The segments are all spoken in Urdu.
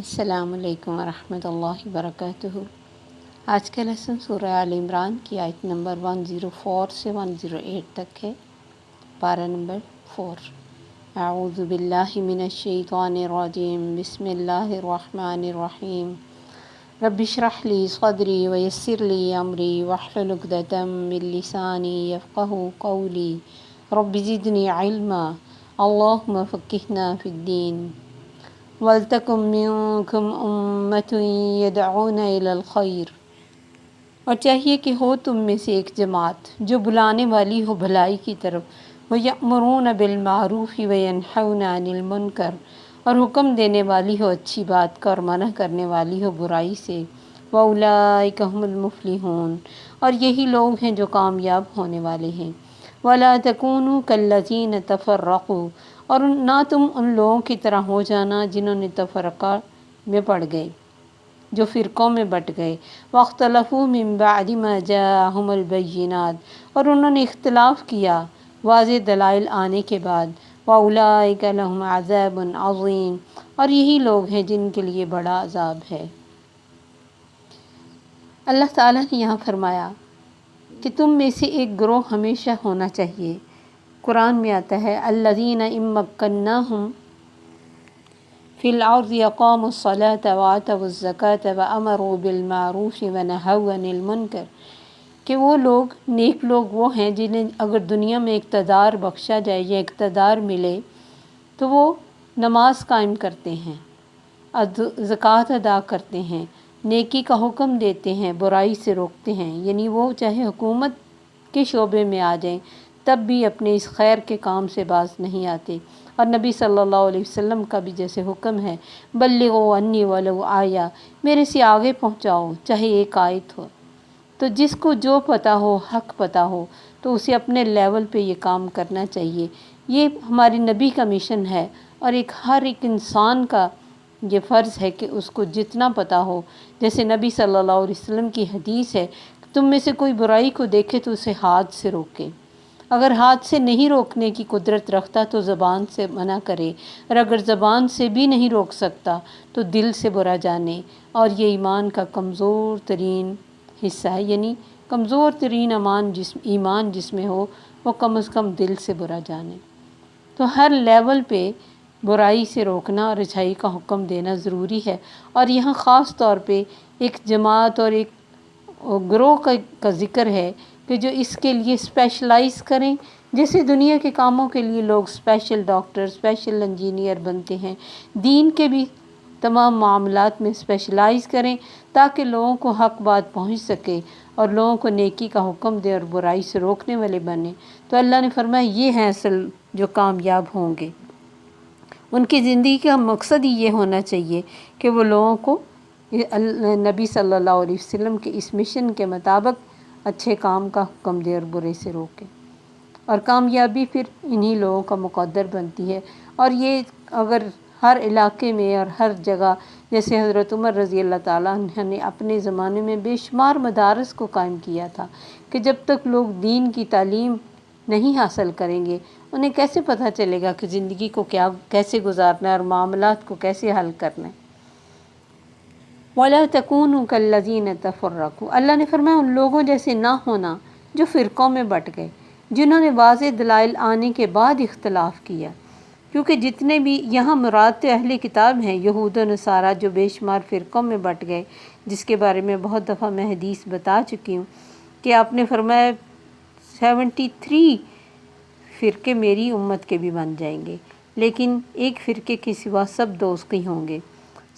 السلام علیکم ورحمۃ اللہ وبرکاتہ۔ آج کا لیسن سورہ آل عمران کی آیت نمبر 104 سے 108 تک ہے۔ پارہ نمبر 4۔ اعوذ باللہ من الشیطان الرجیم، بسم اللہ الرحمن الرحیم۔ رب اشرح لی صدری ویسر لی امری واحلل عقدۃ من لسانی یفقہوا قولی رب زدنی علما اللہم فقہنا فی الدین۔ وَلْتَكُن مِّنكُمْ أُمَّةٌ يَدْعُونَ إِلَى الْخَيْرِ، اور چاہیے کہ ہو تم میں سے ایک جماعت جو بلانے والی ہو بھلائی کی طرف، وَيَأْمُرُونَ بِالْمَعْرُوفِ وَيَنْهَوْنَ عَنِ الْمُنكَرِ، اور حکم دینے والی ہو اچھی بات کا اور منع کرنے والی ہو برائی سے، وَأُولَٰئِكَ هُمُ الْمُفْلِحُونَ، اور یہی لوگ ہیں جو کامیاب ہونے والے ہیں۔ وَلَا تَكُونُوا كَالَّذِينَ تَفَرَّقُوا، اور نہ تم ان لوگوں کی طرح ہو جانا جنہوں نے تفرقہ میں پڑ گئے، جو فرقوں میں بٹ گئے۔ وَاخْتَلَفُوا مِن بَعْدِ مَا جَاءَهُمُ الْبَيِّنَاتُ، اور انہوں نے اختلاف کیا واضح دلائل آنے کے بعد۔ وَأُولَٰئِكَ لَهُمْ عَذَابٌ عَظِيمٌ، اور یہی لوگ ہیں جن کے لیے بڑا عذاب ہے۔ اللہ تعالیٰ نے یہاں فرمایا کہ تم میں سے ایک گروہ ہمیشہ ہونا چاہیے۔ قرآن میں آتا ہے الذین ان مکناہم فی الارض اقاموا الصلاة وآتوا الزکاة وامروا بالمعروف ونہوا عن المنکر، کہ وہ لوگ نیک لوگ وہ ہیں جنہیں اگر دنیا میں اقتدار بخشا جائے یا اقتدار ملے تو وہ نماز قائم کرتے ہیں، زکوٰۃ ادا کرتے ہیں، نیکی کا حکم دیتے ہیں، برائی سے روکتے ہیں، یعنی وہ چاہے حکومت کے شعبے میں آ جائیں تب بھی اپنے اس خیر کے کام سے باز نہیں آتے۔ اور نبی صلی اللہ علیہ وسلم کا بھی جیسے حکم ہے بلغوا عنی ولو آیہ، میرے سے آگے پہنچاؤ چاہے ایک آیت ہو۔ تو جس کو جو پتہ ہو، حق پتہ ہو، تو اسے اپنے لیول پہ یہ کام کرنا چاہیے۔ یہ ہماری نبی کا مشن ہے، اور ہر ایک انسان کا یہ فرض ہے کہ اس کو جتنا پتہ ہو، جیسے نبی صلی اللہ علیہ وسلم کی حدیث ہے کہ تم میں سے کوئی برائی کو دیکھے تو اسے ہاتھ سے روکے، اگر ہاتھ سے نہیں روکنے کی قدرت رکھتا تو زبان سے منع کرے، اور اگر زبان سے بھی نہیں روک سکتا تو دل سے برا جانے۔ اور یہ ایمان کا کمزور ترین حصہ ہے، یعنی کمزور ترین ایمان جس میں ہو وہ کم از کم دل سے برا جانے۔ تو ہر لیول پہ برائی سے روکنا اور اچھائی کا حکم دینا ضروری ہے، اور یہاں خاص طور پہ ایک جماعت اور ایک گروہ کا ذکر ہے کہ جو اس کے لیے اسپیشلائز کریں، جیسے دنیا کے کاموں کے لیے لوگ اسپیشل ڈاکٹر، اسپیشل انجینئر بنتے ہیں، دین کے بھی تمام معاملات میں اسپیشلائز کریں تاکہ لوگوں کو حق بات پہنچ سکے اور لوگوں کو نیکی کا حکم دے اور برائی سے روکنے والے بنے۔ تو اللہ نے فرمایا یہ ہیں اصل جو کامیاب ہوں گے۔ ان کی زندگی کا مقصد ہی یہ ہونا چاہیے کہ وہ لوگوں کو نبی صلی اللہ علیہ وسلم کے اس مشن کے مطابق اچھے کام کا حکم دے اور برے سے روکے، اور کامیابی پھر انہی لوگوں کا مقدر بنتی ہے۔ اور یہ اگر ہر علاقے میں اور ہر جگہ، جیسے حضرت عمر رضی اللہ تعالیٰ عنہ نے اپنے زمانے میں بے شمار مدارس کو قائم کیا تھا کہ جب تک لوگ دین کی تعلیم نہیں حاصل کریں گے انہیں کیسے پتہ چلے گا کہ زندگی کو کیسے گزارنا ہے اور معاملات کو کیسے حل کرنا ہے۔ وَلَا تَكُونُوا كَالَّذِينَ تَفَرَّقُوا، اللہ نے فرمایا ان لوگوں جیسے نہ ہونا جو فرقوں میں بٹ گئے، جنہوں نے واضح دلائل آنے کے بعد اختلاف کیا۔ کیونکہ جتنے بھی یہاں مراد تو اہل کتاب ہیں، یہود و نصارہ، جو بے شمار فرقوں میں بٹ گئے، جس کے بارے میں بہت دفعہ میں حدیث بتا چکی ہوں کہ آپ نے فرمایا 73 فرقے میری امت کے بھی بن جائیں گے، لیکن ایک فرقے کے سوا سب دوزخی ہوں گے۔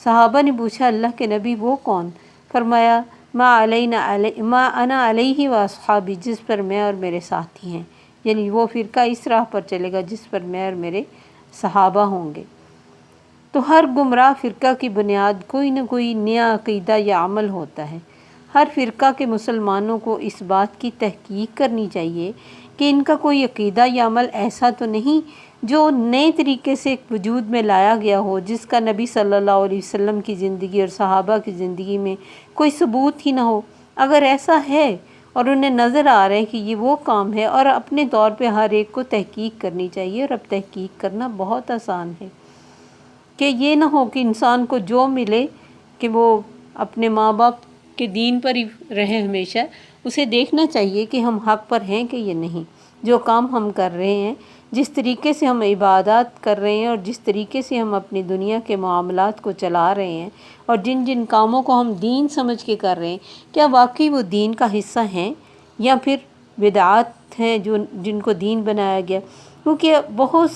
صحابہ نے پوچھا اللہ کے نبی وہ کون؟ فرمایا ما انا علیہ واصحابی، جس پر میں اور میرے ساتھی ہیں، یعنی وہ فرقہ اس راہ پر چلے گا جس پر میں اور میرے صحابہ ہوں گے۔ تو ہر گمراہ فرقہ کی بنیاد کوئی نہ کوئی نیا عقیدہ یا عمل ہوتا ہے۔ ہر فرقہ کے مسلمانوں کو اس بات کی تحقیق کرنی چاہیے کہ ان کا کوئی عقیدہ یا عمل ایسا تو نہیں جو نئے طریقے سے وجود میں لایا گیا ہو، جس کا نبی صلی اللہ علیہ وسلم کی زندگی اور صحابہ کی زندگی میں کوئی ثبوت ہی نہ ہو۔ اگر ایسا ہے اور انہیں نظر آ رہا ہے کہ یہ وہ کام ہے، اور اپنے طور پہ ہر ایک کو تحقیق کرنی چاہیے، اور اب تحقیق کرنا بہت آسان ہے۔ کہ یہ نہ ہو کہ انسان کو جو ملے کہ وہ اپنے ماں باپ کے دین پر ہی رہے ہمیشہ. اسے دیکھنا چاہیے کہ ہم حق پر ہیں کہ یہ نہیں. جو کام ہم کر رہے ہیں، جس طریقے سے ہم عبادات کر رہے ہیں اور جس طریقے سے ہم اپنی دنیا کے معاملات کو چلا رہے ہیں اور جن جن کاموں کو ہم دین سمجھ کے کر رہے ہیں، کیا واقعی وہ دین کا حصہ ہیں یا پھر بدعات ہیں جن کو دین بنایا گیا. کیونکہ بہت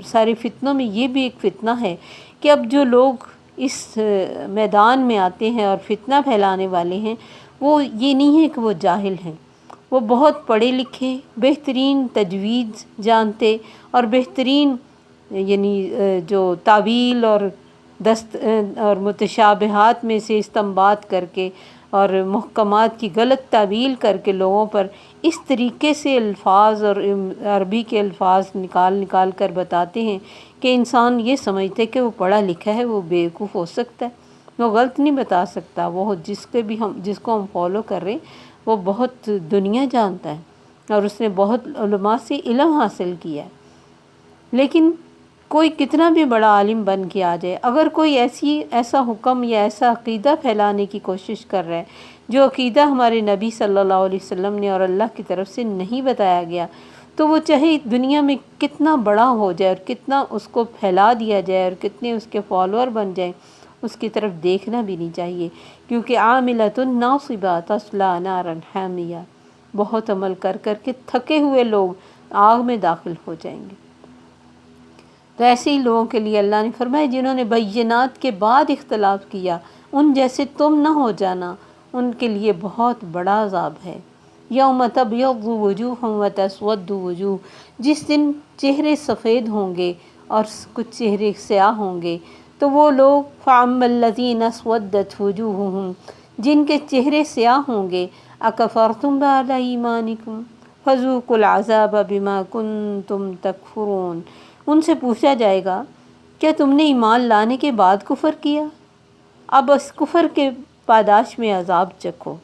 سارے فتنوں میں یہ بھی ایک فتنہ ہے کہ اب جو لوگ اس میدان میں آتے ہیں اور فتنہ پھیلانے والے ہیں، وہ یہ نہیں ہے کہ وہ جاہل ہیں. وہ بہت پڑھے لکھے، بہترین تجوید جانتے اور بہترین یعنی جو تعویل اور اور متشابہات میں سے استنباط کر کے اور محکمات کی غلط تعویل کر کے لوگوں پر اس طریقے سے الفاظ اور عربی کے الفاظ نکال کر بتاتے ہیں کہ انسان یہ سمجھتے کہ وہ پڑھا لکھا ہے، وہ بیوقوف ہو سکتا ہے، وہ غلط نہیں بتا سکتا. وہ جس کو ہم فالو کر رہے ہیں وہ بہت دنیا جانتا ہے اور اس نے بہت علماء سے علم حاصل کیا ہے. لیکن کوئی کتنا بھی بڑا عالم بن کے آ جائے، اگر کوئی ایسا حکم یا ایسا عقیدہ پھیلانے کی کوشش کر رہا ہے جو عقیدہ ہمارے نبی صلی اللہ علیہ وسلم نے اور اللہ کی طرف سے نہیں بتایا گیا، تو وہ چاہے دنیا میں کتنا بڑا ہو جائے اور کتنا اس کو پھیلا دیا جائے اور کتنے اس کے فالوور بن جائیں، اس کی طرف دیکھنا بھی نہیں چاہیے. کیونکہ عاملۃ ناصبہ تصلی نارا حامیہ، بہت عمل کر کے تھکے ہوئے لوگ آگ میں داخل ہو جائیں گے. تو ایسے ہی لوگوں کے لیے اللہ نے فرمایا جنہوں نے بینات کے بعد اختلاف کیا، ان جیسے تم نہ ہو جانا، ان کے لیے بہت بڑا عذاب ہے. یوم تبیض وجوہ وتسود وجوہ، جس دن چہرے سفید ہوں گے اور کچھ چہرے سیاہ ہوں گے. تو وہ لوگ فَأَمَّا الَّذِينَ اسْوَدَّتْ وُجُوهُهُمْ، جن کے چہرے سیاہ ہوں گے، أَكَفَرْتُمْ بَعْدَ إِيمَانِكُمْ فَذُوقُوا الْعَذَابَ بِمَا كُنْتُمْ تَكْفُرُونَ. ان سے پوچھا جائے گا کیا تم نے ایمان لانے کے بعد کفر کیا؟ اب اس کفر کے پاداش میں عذاب چکھو.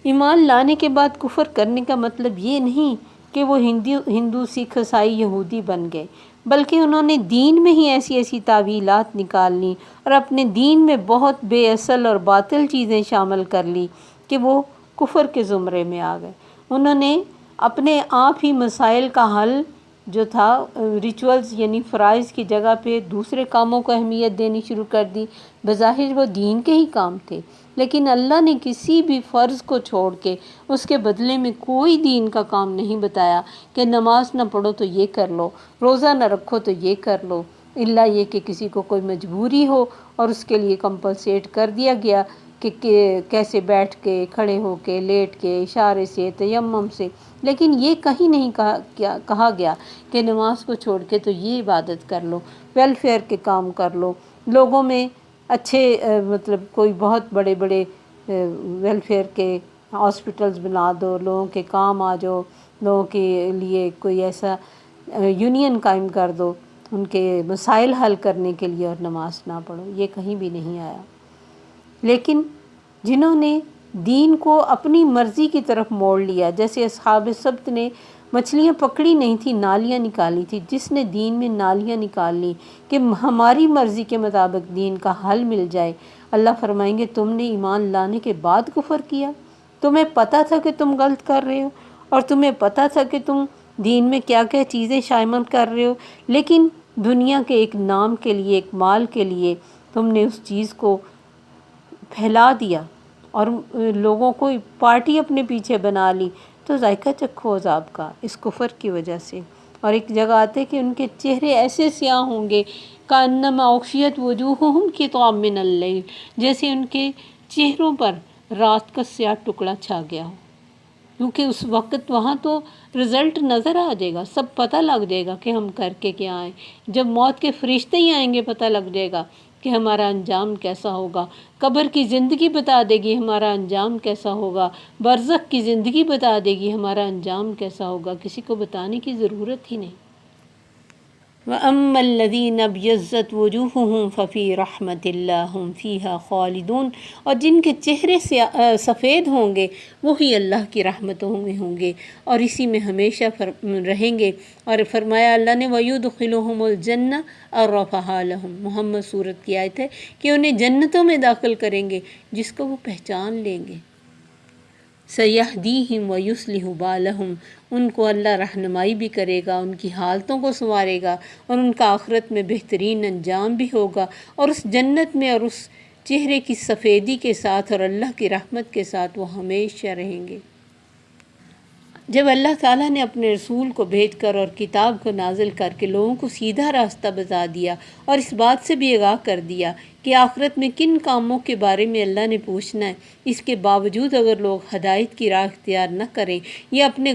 ایمان لانے کے بعد کفر کرنے کا مطلب یہ نہیں کہ وہ ہندو سکھ عیسائی یہودی بن گئے، بلکہ انہوں نے دین میں ہی ایسی تعویلات نکال لیں اور اپنے دین میں بہت بے اصل اور باطل چیزیں شامل کر لی کہ وہ کفر کے زمرے میں آ گئے. انہوں نے اپنے آپ ہی مسائل کا حل جو تھا ریچولز یعنی فرائض کی جگہ پہ دوسرے کاموں کو اہمیت دینی شروع کر دی. بظاہر وہ دین کے ہی کام تھے، لیکن اللہ نے کسی بھی فرض کو چھوڑ کے اس کے بدلے میں کوئی دین کا کام نہیں بتایا کہ نماز نہ پڑھو تو یہ کر لو، روزہ نہ رکھو تو یہ کر لو، الا یہ کہ کسی کو کوئی مجبوری ہو اور اس کے لیے کمپلسیٹ کر دیا گیا کہ کیسے بیٹھ کے، کھڑے ہو کے، لیٹ کے، اشارے سے، تیمم سے. لیکن یہ کہیں نہیں کہا گیا کہ نماز کو چھوڑ کے تو یہ عبادت کر لو، ویلفیئر کے کام کر لو، لوگوں میں اچھے مطلب کوئی بہت بڑے ویلفیئر کے ہاسپٹلز بنا دو، لوگوں کے کام آ جاؤ، لوگوں کے لیے کوئی ایسا یونین قائم کر دو ان کے مسائل حل کرنے کے لیے، اور نماز نہ پڑھو. یہ کہیں بھی نہیں آیا. لیکن جنہوں نے دین کو اپنی مرضی کی طرف موڑ لیا، جیسے اصحاب سبت نے مچھلیاں پکڑی نہیں تھی، نالیاں نکالی تھی، جس نے دین میں نالیاں نکال لی کہ ہماری مرضی کے مطابق دین کا حل مل جائے. اللہ فرمائیں گے تم نے ایمان لانے کے بعد کفر کیا، تمہیں پتہ تھا کہ تم غلط کر رہے ہو اور تمہیں پتہ تھا کہ تم دین میں کیا کیا چیزیں شامل کر رہے ہو، لیکن دنیا کے ایک نام کے لیے، ایک مال کے لیے تم نے اس چیز کو پھیلا دیا اور لوگوں کو پارٹی اپنے پیچھے بنا لی. تو ذائقہ چکھو عذاب کا اس کفر کی وجہ سے. اور ایک جگہ آتے کہ ان کے چہرے ایسے سیاہ ہوں گے کأنما اغشیت وجوہہم قطعا من اللیل، جیسے ان کے چہروں پر رات کا سیاہ ٹکڑا چھا گیا ہو. کیونکہ اس وقت وہاں تو رزلٹ نظر آ جائے گا، سب پتہ لگ جائے گا کہ ہم کر کے کیا آئیں. جب موت کے فرشتے ہی آئیں گے پتہ لگ جائے گا کہ ہمارا انجام کیسا ہوگا. قبر کی زندگی بتا دے گی ہمارا انجام کیسا ہوگا، برزخ کی زندگی بتا دے گی ہمارا انجام کیسا ہوگا. کسی کو بتانے کی ضرورت ہی نہیں. وَأَمَّا الَّذِينَ ابْيَضَّتْ وُجُوهُهُمْ فَفِي رَحْمَةِ اللَّهِ هُمْ فِيهَا خَالِدُونَ، اور جن کے چہرے سے سفید ہوں گے وہی اللہ کی رحمتوں میں ہوں گے اور اسی میں ہمیشہ رہیں گے۔ اور فرمایا اللہ نے وَيُدْخِلُهُمُ الْجَنَّةَ عَرَّفَهَا لَهُمْ، محمد سورت کی آیت ہے کہ انہیں جنتوں میں داخل کریں گے جس کو وہ پہچان لیں گے۔ سَيَهْدِيهِمْ وَيُصْلِحُ بَالَهُمْ، ان کو اللہ رہنمائی بھی کرے گا، ان کی حالتوں کو سنوارے گا اور ان کا آخرت میں بہترین انجام بھی ہوگا، اور اس جنت میں اور اس چہرے کی سفیدی کے ساتھ اور اللہ کی رحمت کے ساتھ وہ ہمیشہ رہیں گے۔ جب اللہ تعالیٰ نے اپنے رسول کو بھیج کر اور کتاب کو نازل کر کے لوگوں کو سیدھا راستہ بتا دیا اور اس بات سے بھی آگاہ کر دیا کہ آخرت میں کن کاموں کے بارے میں اللہ نے پوچھنا ہے، اس کے باوجود اگر لوگ ہدایت کی راہ اختیار نہ کریں یا اپنے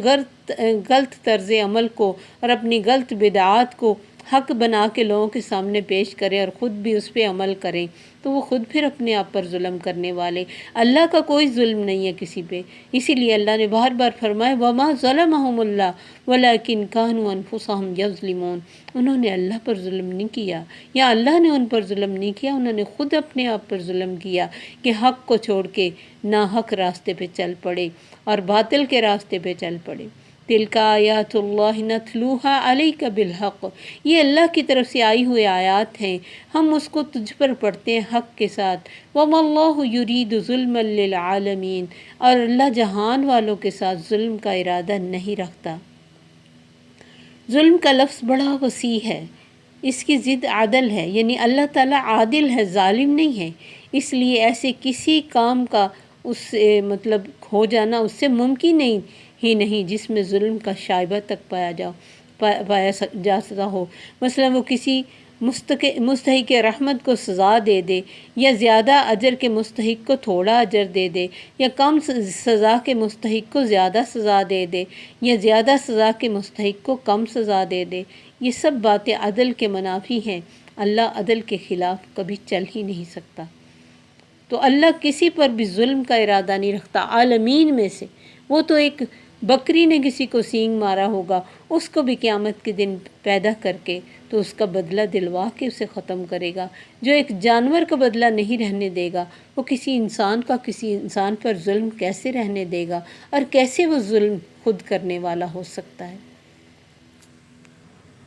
غلط طرز عمل کو اور اپنی غلط بدعات کو حق بنا کے لوگوں کے سامنے پیش کریں اور خود بھی اس پہ عمل کریں، تو وہ خود پھر اپنے آپ پر ظلم کرنے والے۔ اللہ کا کوئی ظلم نہیں ہے کسی پہ، اسی لیے اللہ نے بار بار فرمایا وَمَا ظَلَمَهُمُ اللَّهُ وَلَٰكِنْ كَانُوا أَنفُسَهُمْ يَظْلِمُونَ، انہوں نے اللہ پر ظلم نہیں کیا یا اللہ نے ان پر ظلم نہیں کیا، انہوں نے خود اپنے آپ پر ظلم کیا کہ حق کو چھوڑ کے ناحق راستے پہ چل پڑے اور باطل کے راستے پہ چل پڑے۔ تِلْكَ آیاتُ اللَّهِ نَتْلُوهَا عَلَيْكَ بِالْحَقِّ، یہ اللہ کی طرف سے آئی ہوئی آیات ہیں، ہم اس کو تجھ پر پڑھتے ہیں حق کے ساتھ۔ وَمَا اللَّهُ يُرِيدُ ظُلْمًا لِّلْعَالَمِينَ، اور اللہ جہان والوں کے ساتھ ظلم کا ارادہ نہیں رکھتا۔ ظلم کا لفظ بڑا وسیع ہے، اس کی ضد عدل ہے، یعنی اللہ تعالیٰ عادل ہے، ظالم نہیں ہے، اس لیے ایسے کسی کام کا اس سے مطلب ہو جانا اس سے ممکن ہی نہیں جس میں ظلم کا شائبہ تک پایا جا سکتا ہو۔ مثلا وہ کسی مستحق رحمت کو سزا دے دے، یا زیادہ اجر کے مستحق کو تھوڑا اجر دے دے، یا کم سزا کے مستحق کو زیادہ سزا دے دے، یا زیادہ سزا کے مستحق کو کم سزا دے دے، یہ سب باتیں عدل کے منافی ہیں۔ اللہ عدل کے خلاف کبھی چل ہی نہیں سکتا۔ تو اللہ کسی پر بھی ظلم کا ارادہ نہیں رکھتا عالمین میں سے۔ وہ تو ایک بکری نے کسی کو سینگ مارا ہوگا، اس کو بھی قیامت کے دن پیدا کر کے تو اس کا بدلہ دلوا کے اسے ختم کرے گا۔ جو ایک جانور کا بدلہ نہیں رہنے دے گا، وہ کسی انسان پر ظلم کیسے رہنے دے گا، اور کیسے وہ ظلم خود کرنے والا ہو سکتا ہے۔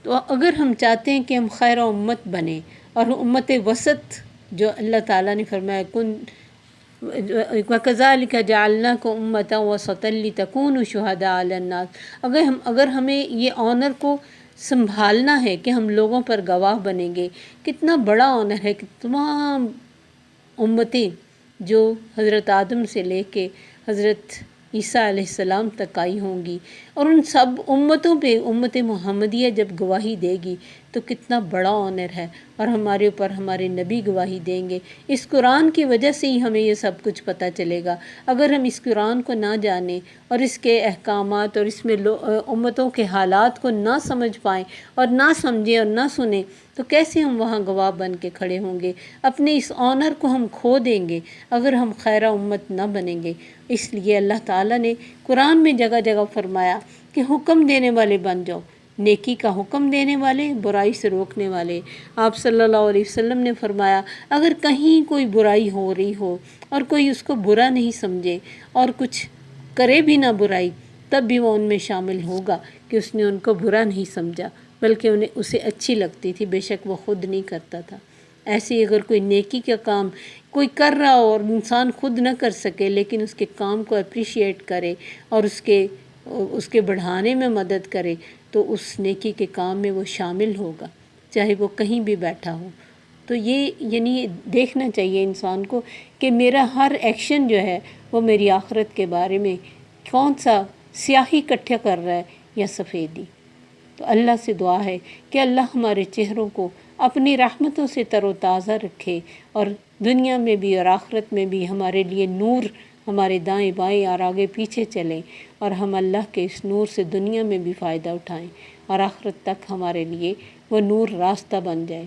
تو اگر ہم چاہتے ہیں کہ ہم خیر امت بنیں اور امت وسط، جو اللہ تعالیٰ نے فرمایا وَكَذَلِكَ جَعَلْنَاكُمْ أُمَّةً وَسَطًا لِتَكُونُوا شُهَدَاءَ عَلَى النَّاسِ، اگر ہمیں یہ آنر کو سنبھالنا ہے کہ ہم لوگوں پر گواہ بنیں گے، کتنا بڑا آنر ہے کہ تمام امتیں جو حضرت آدم سے لے کے حضرت عیسیٰ علیہ السلام تک آئی ہوں گی، اور ان سب امتوں پہ امت محمدیہ جب گواہی دے گی تو کتنا بڑا آنر ہے، اور ہمارے اوپر ہمارے نبی گواہی دیں گے۔ اس قرآن کی وجہ سے ہی ہمیں یہ سب کچھ پتہ چلے گا۔ اگر ہم اس قرآن کو نہ جانیں اور اس کے احکامات اور اس میں امتوں کے حالات کو نہ سمجھ پائیں اور نہ سمجھیں اور نہ سنیں، تو کیسے ہم وہاں گواہ بن کے کھڑے ہوں گے؟ اپنے اس آنر کو ہم کھو دیں گے اگر ہم خیرہ امت نہ بنیں گے۔ اس لیے اللہ تعالیٰ نے قرآن میں جگہ جگہ فرمایا کہ حکم دینے والے بن جاؤ، نیکی کا حکم دینے والے، برائی سے روکنے والے۔ آپ صلی اللہ علیہ وسلم نے فرمایا اگر کہیں کوئی برائی ہو رہی ہو اور کوئی اس کو برا نہیں سمجھے اور کچھ کرے بھی نہ برائی، تب بھی وہ ان میں شامل ہوگا کہ اس نے ان کو برا نہیں سمجھا بلکہ اسے اچھی لگتی تھی، بے شک وہ خود نہیں کرتا تھا۔ ایسے ہی اگر کوئی نیکی کا کام کوئی کر رہا ہو اور انسان خود نہ کر سکے لیکن اس کے کام کو اپریشیٹ کرے اور اس کے بڑھانے میں مدد کرے، تو اس نیکی کے کام میں وہ شامل ہوگا، چاہے وہ کہیں بھی بیٹھا ہو۔ تو یہ یعنی دیکھنا چاہیے انسان کو کہ میرا ہر ایکشن جو ہے وہ میری آخرت کے بارے میں کون سا سیاہی اکٹھا کر رہا ہے یا سفیدی۔ تو اللہ سے دعا ہے کہ اللہ ہمارے چہروں کو اپنی رحمتوں سے تر و تازہ رکھے، اور دنیا میں بھی اور آخرت میں بھی ہمارے لیے نور ہمارے دائیں بائیں اور آگے پیچھے چلے، اور ہم اللہ کے اس نور سے دنیا میں بھی فائدہ اٹھائیں اور آخرت تک ہمارے لیے وہ نور راستہ بن جائے۔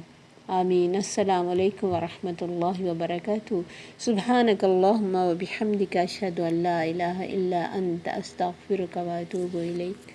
آمین۔ السلام علیکم ورحمۃ اللہ وبرکاتہ۔ سبحانک اللہم وبحمدک، اشہد ان لا الہ الا انت، استغفرک واتوب الیک۔